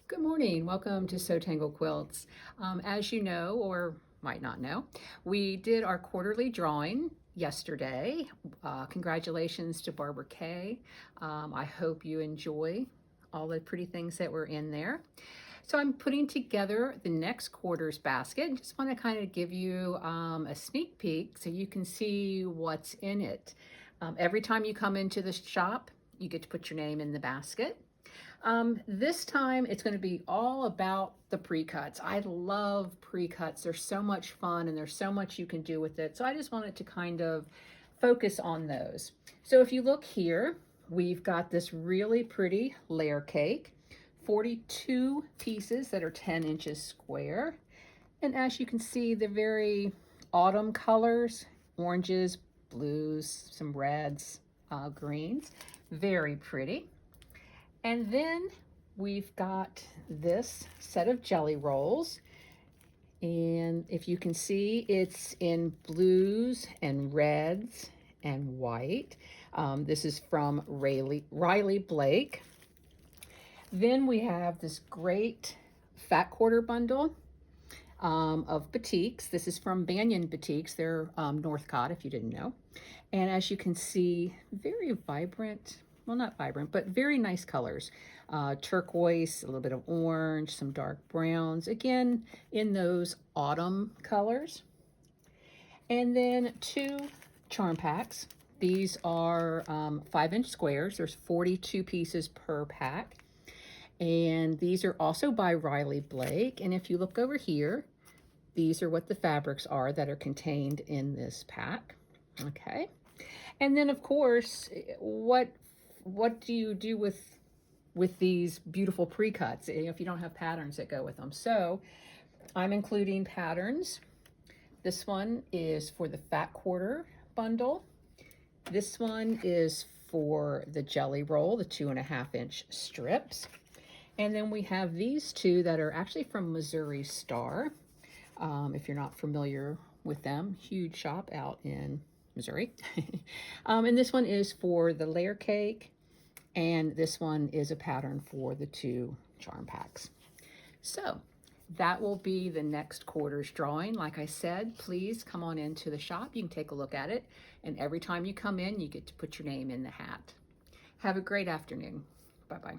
Good morning. Welcome to SewTangle Quilts. As you know, or might not know, we did our quarterly drawing yesterday. Congratulations to Barbara Kay. I hope you enjoy all the pretty things that were in there. So I'm putting together the next quarter's basket. Just want to kind of give you a sneak peek so you can see what's in it. Every time you come into the shop, you get to put your name in the basket. This time it's going to be all about the pre-cuts. I love pre-cuts. They're so much fun and there's so much you can do with it. So I just wanted to kind of focus on those. So if you look here, we've got this really pretty layer cake, 42 pieces that are 10 inches square. And as you can see, they're very autumn colors, oranges, blues, some reds, greens, very pretty. And then we've got this set of jelly rolls. And if you can see, it's in blues and reds and white. This is from Riley Blake. Then we have this great fat quarter bundle of batiks. This is from Banyan Batiks. They're Northcott, if you didn't know. And as you can see, very vibrant, well, not vibrant, but very nice colors. Turquoise, a little bit of orange, some dark browns, again, in those autumn colors. And then 2 charm packs. These are 5-inch squares. There's 42 pieces per pack. And these are also by Riley Blake. And if you look over here, these are what the fabrics are that are contained in this pack. Okay. And then, of course, what do you do with these beautiful pre-cuts if you don't have patterns that go with them? So I'm including patterns. This one is for the fat quarter bundle. This one is for the jelly roll, the 2.5-inch strips. And then we have these two that are actually from Missouri Star. If you're not familiar with them, huge shop out in Missouri. And this one is for the layer cake. And this one is a pattern for the 2 charm packs. So that will be the next quarter's drawing. Like I said, please come on into the shop. You can take a look at it. And every time you come in, you get to put your name in the hat. Have a great afternoon. Bye-bye.